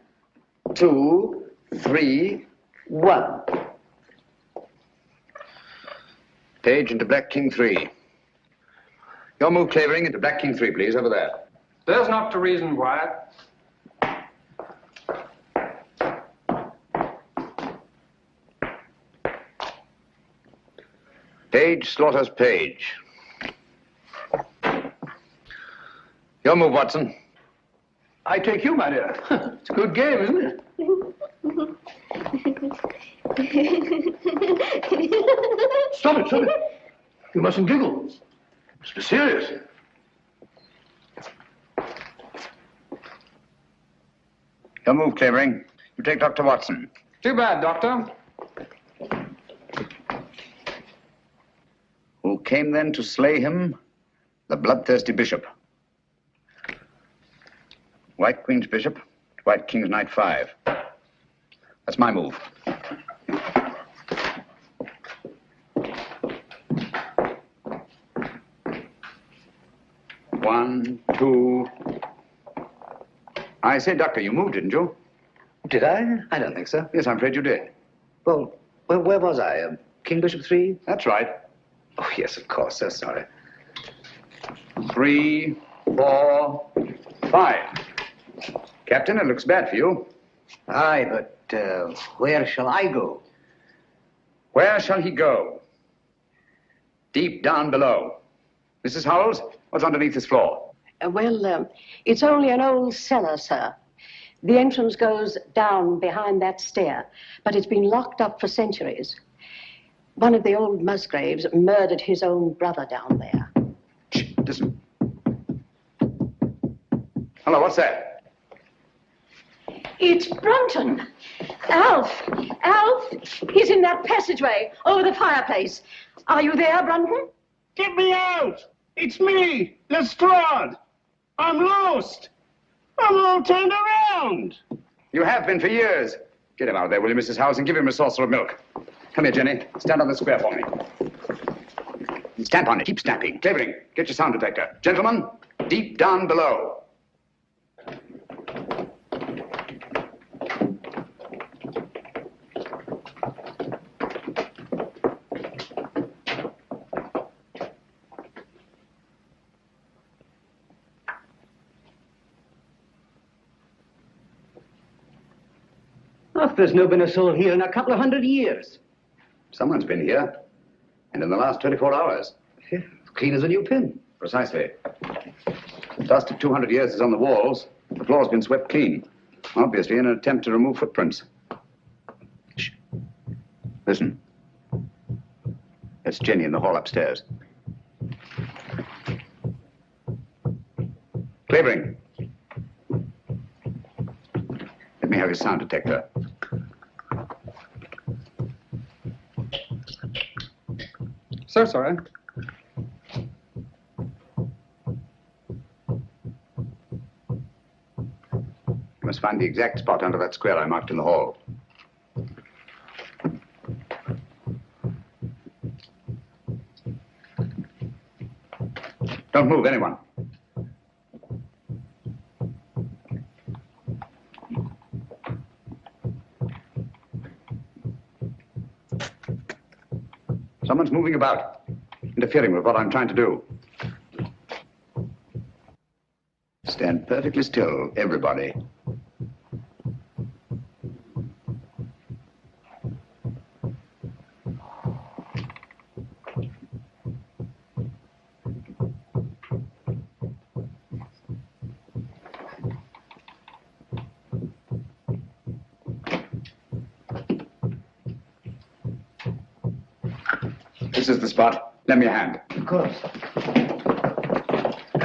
2, 3, 1. Page into Black King 3. Your move, Clavering, into Black King 3, please, over there. There's not to reason, Wyatt. Page slaughters Page. Your move, Watson. I take you, my dear. It's a good game, isn't it? Stop it, stop it. You mustn't giggle. Must be serious. Your move, Clavering. You take Dr. Watson. Too bad, Doctor. Who came then to slay him? The bloodthirsty bishop. White Queen's Bishop, White King's Knight 5. That's my move. One, two. I say, Doctor, you moved, didn't you? Did I? I don't think so. Yes, I'm afraid you did. Well, where was I? King Bishop 3? That's right. Oh, yes, of course. So sorry. 3, 4, 5. Captain, it looks bad for you. Aye, but where shall I go? Where shall he go? Deep down below. Mrs. Howells, what's underneath this floor? It's only an old cellar, sir. The entrance goes down behind that stair, but it's been locked up for centuries. One of the old Musgraves murdered his own brother down there. Shh, listen. Hello, what's that? It's Brunton. Alf! Alf! He's in that passageway over the fireplace. Are you there, Brunton? Get me out! It's me, Lestrade. I'm lost. I'm all turned around. You have been for years. Get him out of there, will you, Mrs. House, and give him a saucer of milk. Come here, Jenny. Stand on the square for me. Stamp on it. Keep stamping. Clavering, get your sound detector. Gentlemen, deep down below. Oh, there's no been a soul here in a couple of 100 years. Someone's been here. And in the last 24 hours. Clean as a new pin. Precisely. The dust of 200 years is on the walls. The floor's been swept clean. Obviously in an attempt to remove footprints. Shh. Listen. That's Jenny in the hall upstairs. Clavering. Let me have your sound detector. So sorry. You must find the exact spot under that square I marked in the hall. Don't move, anyone. Someone's moving about, interfering with what I'm trying to do. Stand perfectly still, everybody. This is the spot. Lend me a hand. Of course.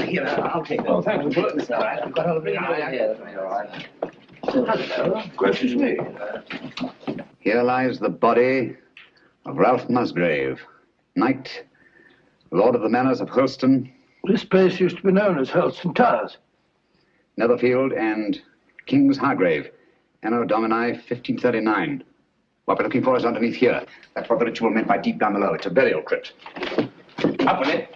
Here, I'll take that. Oh, thank you. It's all right. I've got all of it here. That's all right. Hello. Gracious me. Here lies the body of Ralph Musgrave, knight, lord of the manors of Holston. This place used to be known as Holston Towers. Netherfield, and King's Hargrave, Anno Domini 1539. What we're looking for is underneath here. That's what the ritual meant by deep down below. It's a burial crypt. Up with it.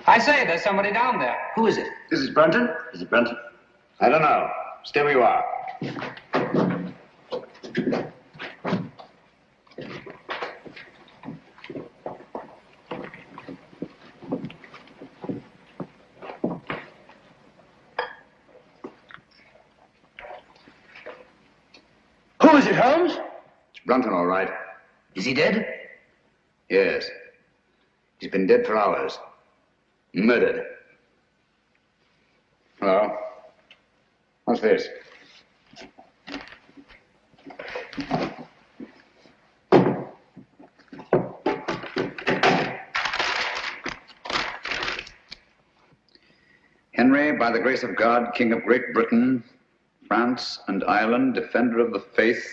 I say, there's somebody down there. Who is it? This is Brunton? Is it Brunton? I don't know. Stay where you are. Who is it, Holmes? It's Brunton, all right. Is he dead? Yes. He's been dead for hours. Murdered. Hello? What's this? Henry, by the grace of God, King of Great Britain, France and Ireland, defender of the faith.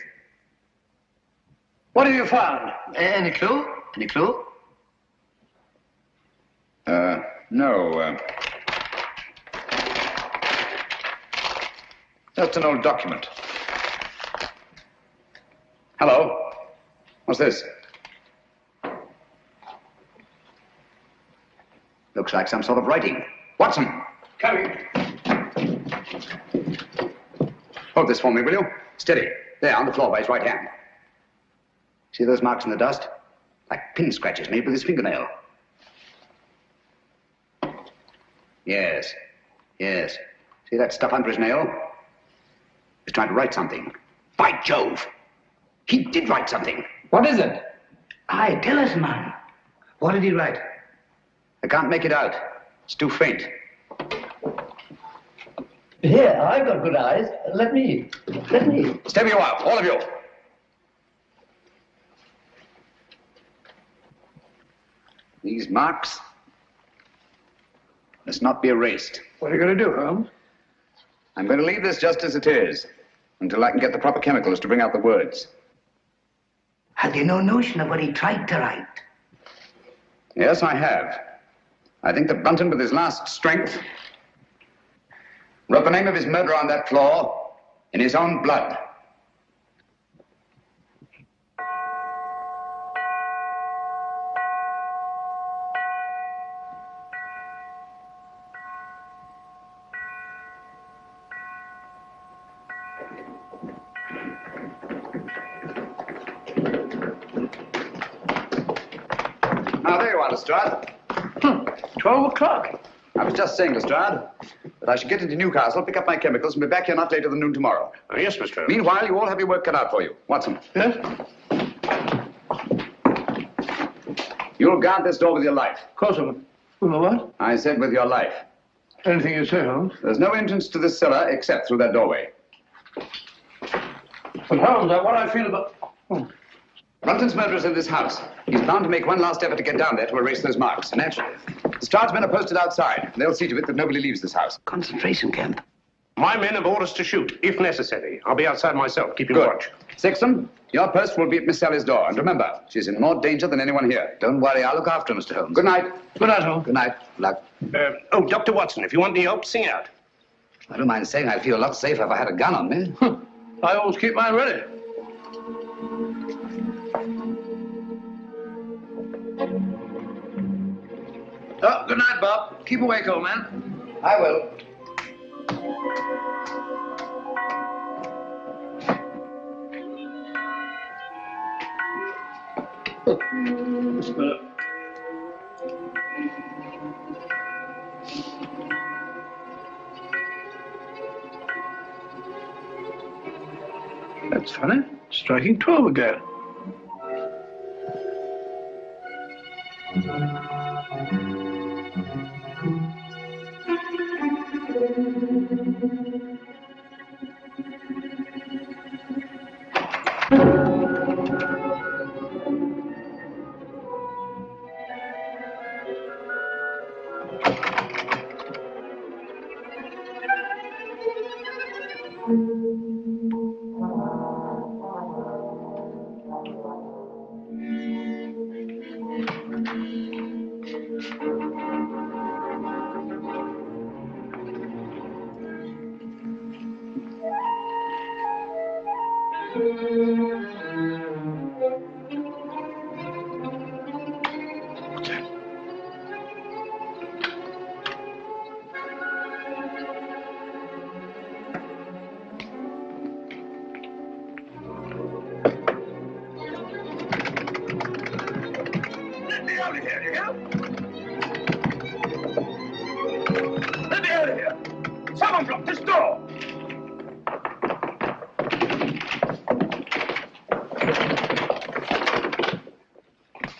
What have you found? Any clue? Any clue? No. Just an old document. Hello? What's this? Looks like some sort of writing. Watson! Coming. Hold this for me, will you? Steady. There, on the floor by his right hand. See those marks in the dust? Like pin scratches made with his fingernail. Yes. Yes. See that stuff under his nail? He's trying to write something. By Jove! He did write something. What is it? Aye, tell us, man. What did he write? I can't make it out. It's too faint. Here, I've got good eyes. Let me. Stay where you are, all of you. These marks must not be erased. What are you going to do, Holmes? I'm going to leave this just as it is. until I can get the proper chemicals to bring out the words. Have you no notion of what he tried to write? Yes, I have. I think that Brunton, with his last strength, wrote the name of his murderer on that floor in his own blood. Now, there you are, Lestrade. 12 o'clock. I was just saying, Lestrade, that I should get into Newcastle, pick up my chemicals, and be back here not later than noon tomorrow. Yes, Mr. Holmes. Meanwhile, you all have your work cut out for you. Watson. Yes? You'll guard this door with your life. Of course I will. With my what? I said with your life. Anything you say, Holmes. There's no entrance to this cellar except through that doorway. But Holmes, what I feel about... Oh. Brunton's murderer's in this house. He's bound to make one last effort to get down there to erase those marks. Naturally. Lestrade's men are posted outside. They'll see to it that nobody leaves this house. Concentration camp. My men have orders to shoot, if necessary. I'll be outside myself, keeping Good. watch. Sexton, your post will be at Miss Sally's door. And remember, she's in more danger than anyone here. Don't worry, I'll look after her, Mr. Holmes. Good night. Good night, Holmes. Good night. Luck. Oh, Dr. Watson, if you want any help, sing out. I don't mind saying I'd feel a lot safer if I had a gun on me. I always keep mine ready. Oh, good night, Bob. Keep awake, old man. I will. That's funny. Striking 12 again.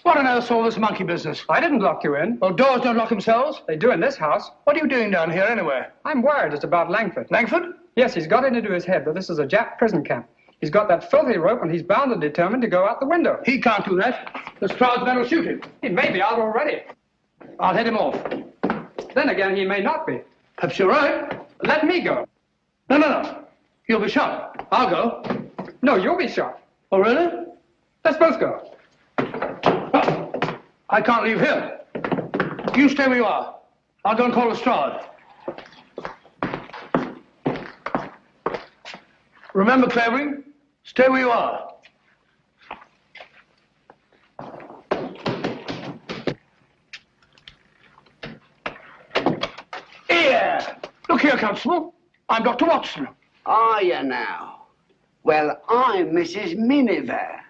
What on earth's all this monkey business? I didn't lock you in. Well, doors don't lock themselves. They do in this house. What are you doing down here anyway? I'm worried it's about Langford. Langford? Yes, he's got it into his head that this is a Jap prison camp. He's got that filthy rope and he's bound and determined to go out the window. He can't do that. The Stroud's men will shoot him. He may be out already. I'll head him off. Then again, he may not be. Perhaps you're right. Let me go. No. You'll be shot. I'll go. No, you'll be shot. Oh, really? Let's both go. I can't leave here. You stay where you are. I'll go and call Lestrade. Remember, Clavering, stay where you are. Here! Look here, Constable. I'm Dr. Watson. Are you now? Well, I'm Mrs. Miniver.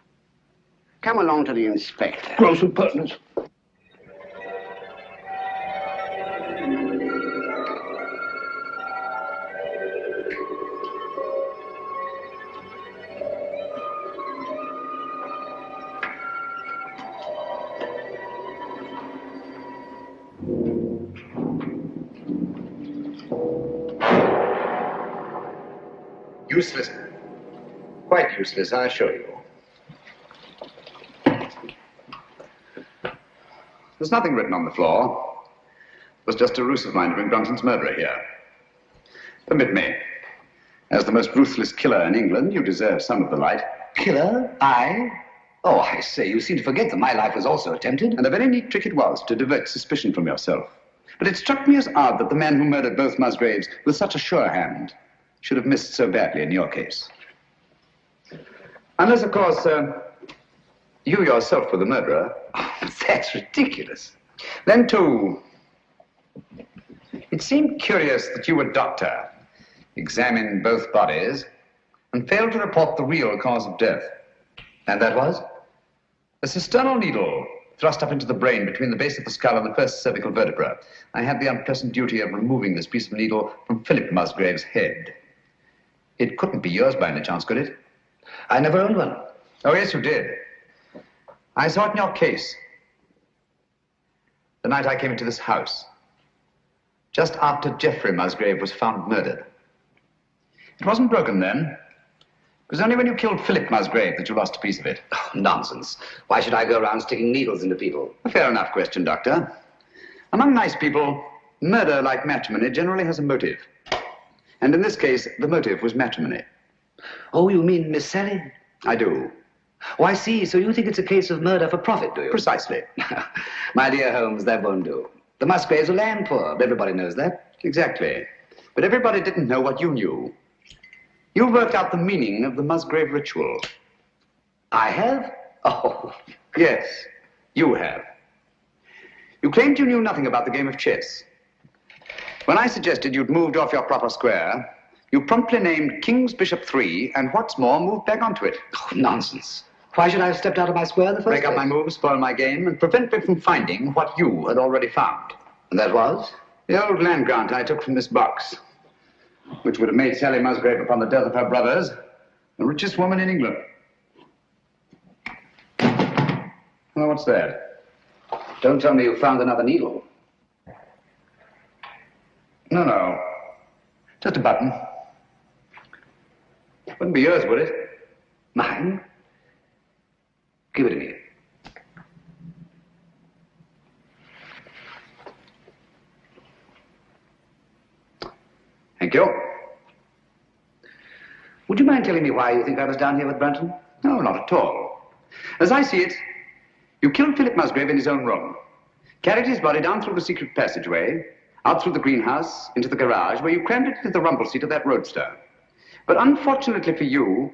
Come along to the inspector. Gross impertinence. Useless. Quite useless, I assure you. There's nothing written on the floor. It was just a ruse of mine to bring Brunton's murderer here. Permit me. As the most ruthless killer in England, you deserve some of the light. Killer? I? Oh, I say, you seem to forget that my life was also attempted. And a very neat trick it was to divert suspicion from yourself. But it struck me as odd that the man who murdered both Musgraves with such a sure hand should have missed so badly in your case. Unless, of course, you yourself were the murderer. That's ridiculous. Then, too, it seemed curious that you, a doctor, examined both bodies and failed to report the real cause of death. And that was? A cisternal needle thrust up into the brain between the base of the skull and the first cervical vertebra. I had the unpleasant duty of removing this piece of needle from Philip Musgrave's head. It couldn't be yours by any chance, could it? I never owned one. Oh, yes, you did. I saw it in your case. The night I came into this house. Just after Geoffrey Musgrave was found murdered. It wasn't broken then. It was only when you killed Philip Musgrave that you lost a piece of it. Oh, nonsense. Why should I go around sticking needles into people? A fair enough question, Doctor. Among nice people, murder, like matrimony, generally has a motive. And in this case, the motive was matrimony. Oh, you mean Miss Sally? I do. Oh, I see. So you think it's a case of murder for profit, do you? Precisely. My dear Holmes, that won't do. The Musgraves are land poor. Everybody knows that. Exactly. But everybody didn't know what you knew. You worked out the meaning of the Musgrave ritual. I have? Oh. Yes, you have. You claimed you knew nothing about the game of chess. When I suggested you'd moved off your proper square, you promptly named King's Bishop 3, and what's more, moved back onto it. Oh, nonsense. Why should I have stepped out of my square in the first place? Break up my moves, spoil my game, and prevent me from finding what you had already found. And that was? The old land grant I took from this box, which would have made Sally Musgrave, upon the death of her brothers, the richest woman in England. Well, what's that? Don't tell me you found another needle. No. Just a button. Wouldn't be yours, would it? Mine? Give it to me. Thank you. Would you mind telling me why you think I was down here with Brunton? No, not at all. As I see it, you killed Philip Musgrave in his own room, carried his body down through the secret passageway, out through the greenhouse, into the garage, where you crammed it into the rumble seat of that roadster. But unfortunately for you,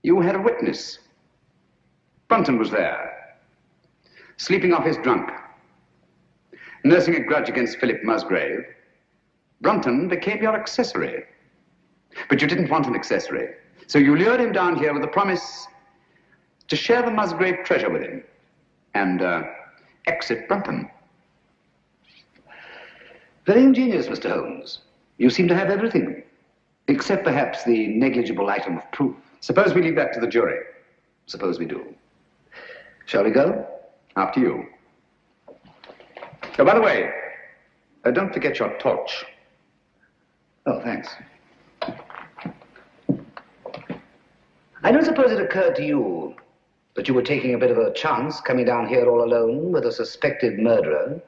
you had a witness. Brunton was there, sleeping off his drunk, nursing a grudge against Philip Musgrave. Brunton became your accessory. But you didn't want an accessory, so you lured him down here with the promise to share the Musgrave treasure with him and exit Brunton. Very ingenious, Mr. Holmes. You seem to have everything, except perhaps the negligible item of proof. Suppose we leave that to the jury. Suppose we do. Shall we go? After you. Oh, by the way, don't forget your torch. Oh, thanks. I don't suppose it occurred to you that you were taking a bit of a chance coming down here all alone with a suspected murderer.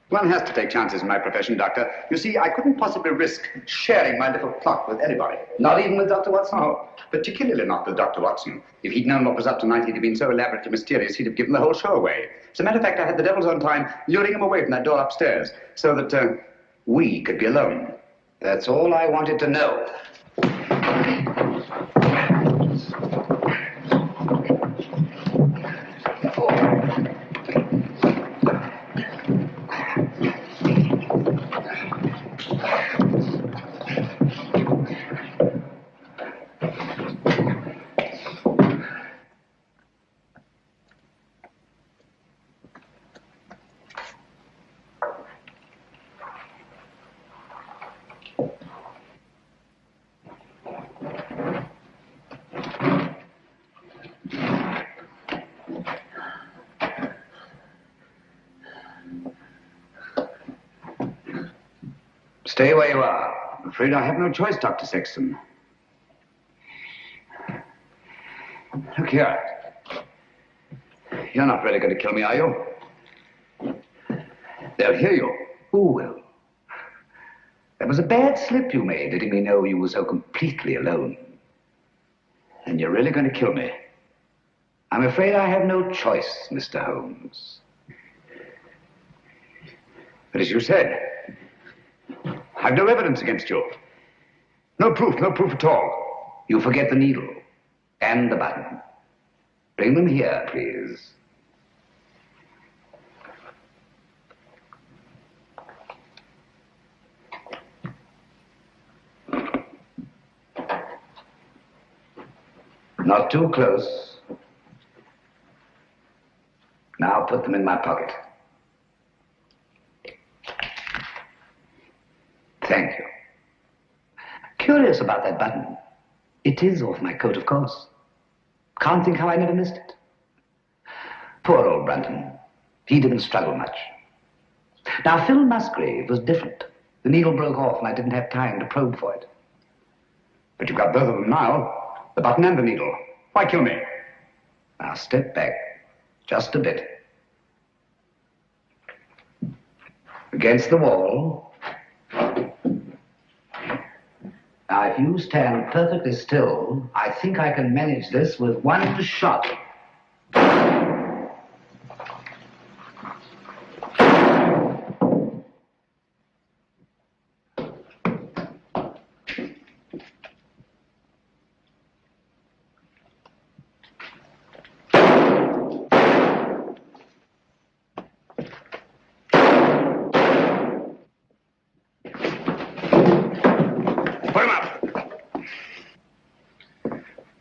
One has to take chances in my profession, Doctor. You see, I couldn't possibly risk sharing my little plot with anybody. Not even with Dr. Watson? Oh, particularly not with Dr. Watson. If he'd known what was up tonight, he'd have been so elaborately mysterious, he'd have given the whole show away. As a matter of fact, I had the devil's own time luring him away from that door upstairs so that we could be alone. That's all I wanted to know. Stay where you are. I'm afraid I have no choice, Dr. Sexton. Look here. You're not really going to kill me, are you? They'll hear you. Who will? That was a bad slip you made, letting me know you were so completely alone. And you're really going to kill me. I'm afraid I have no choice, Mr. Holmes. But as you said, I've no evidence against you. No proof at all. You forget the needle and the button. Bring them here, please. Not too close. Now put them in my pocket. Thank you. Curious about that button. It is off my coat, of course. Can't think how I never missed it. Poor old Brunton. He didn't struggle much. Now, Phil Musgrave was different. The needle broke off and I didn't have time to probe for it. But you've got both of them now. The button and the needle. Why kill me? Now step back. Just a bit. Against the wall. Now, if you stand perfectly still, I think I can manage this with one shot.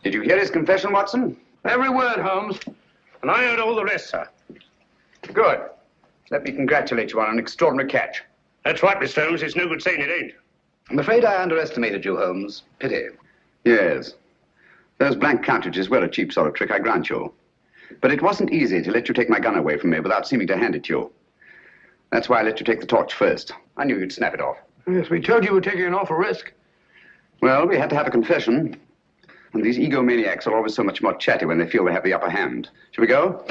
Did you hear his confession, Watson? Every word, Holmes. And I heard all the rest, sir. Good. Let me congratulate you on an extraordinary catch. That's right, Mr. Holmes. It's no good saying it ain't. I'm afraid I underestimated you, Holmes. Pity. Yes. Those blank cartridges were a cheap sort of trick, I grant you. But it wasn't easy to let you take my gun away from me without seeming to hand it to you. That's why I let you take the torch first. I knew you'd snap it off. Yes, we told you we're taking an awful risk. Well, we had to have a confession. And these egomaniacs are always so much more chatty when they feel they have the upper hand. Shall we go?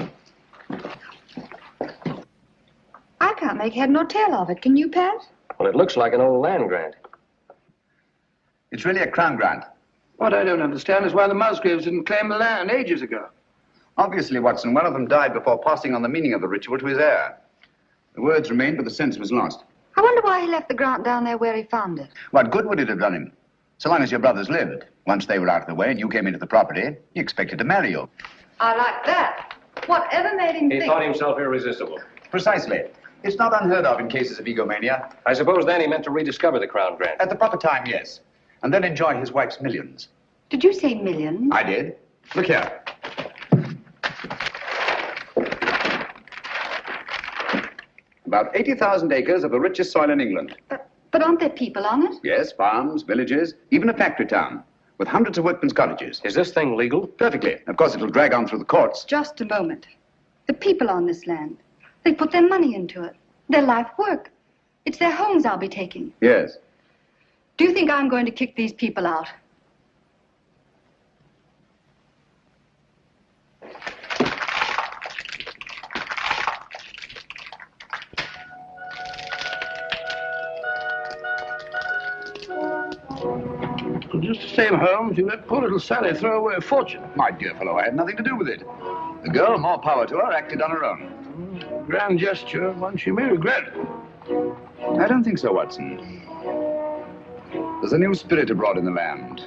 I can't make head nor tail of it. Can you, Pat? Well, it looks like an old land grant. It's really a crown grant. What I don't understand is why the Musgraves didn't claim the land ages ago. Obviously, Watson, one of them died before passing on the meaning of the ritual to his heir. The words remained, but the sense was lost. I wonder why he left the grant down there where he found it. What good would it have done him? So long as your brothers lived. Once they were out of the way and you came into the property, he expected to marry you. I like that. Whatever made him He think... thought himself irresistible. Precisely. It's not unheard of in cases of egomania. I suppose then he meant to rediscover the crown grant. At the proper time, yes. And then enjoy his wife's millions. Did you say millions? I did. Look here. About 80,000 acres of the richest soil in England. But aren't there people on it? Yes, farms, villages, even a factory town, with hundreds of workmen's cottages. Is this thing legal? Perfectly. Of course, it'll drag on through the courts. Just a moment. The people on this land, they put their money into it, their life work. It's their homes I'll be taking. Yes. Do you think I'm going to kick these people out? Well, just the same, Holmes, you let poor little Sally throw away a fortune. My dear fellow, I had nothing to do with it. The girl, more power to her, acted on her own. Grand gesture, one she may regret. I don't think so, Watson. There's a new spirit abroad in the land.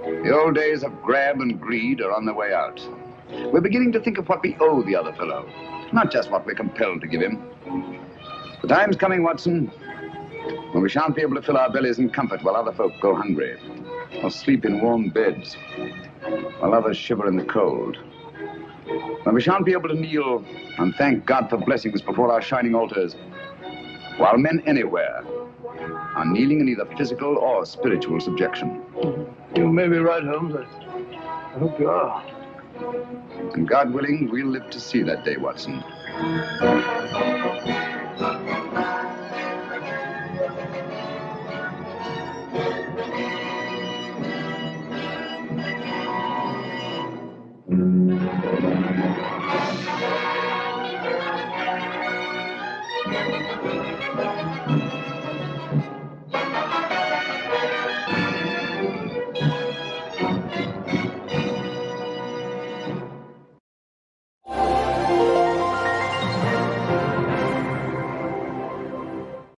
The old days of grab and greed are on their way out. We're beginning to think of what we owe the other fellow, not just what we're compelled to give him. The time's coming, Watson, when we shan't be able to fill our bellies in comfort while other folk go hungry, or sleep in warm beds while others shiver in the cold. When we shan't be able to kneel and thank God for blessings before our shining altars, while men anywhere are kneeling in either physical or spiritual subjection. You may be right, Holmes. I hope you are. And God willing, we'll live to see that day, Watson.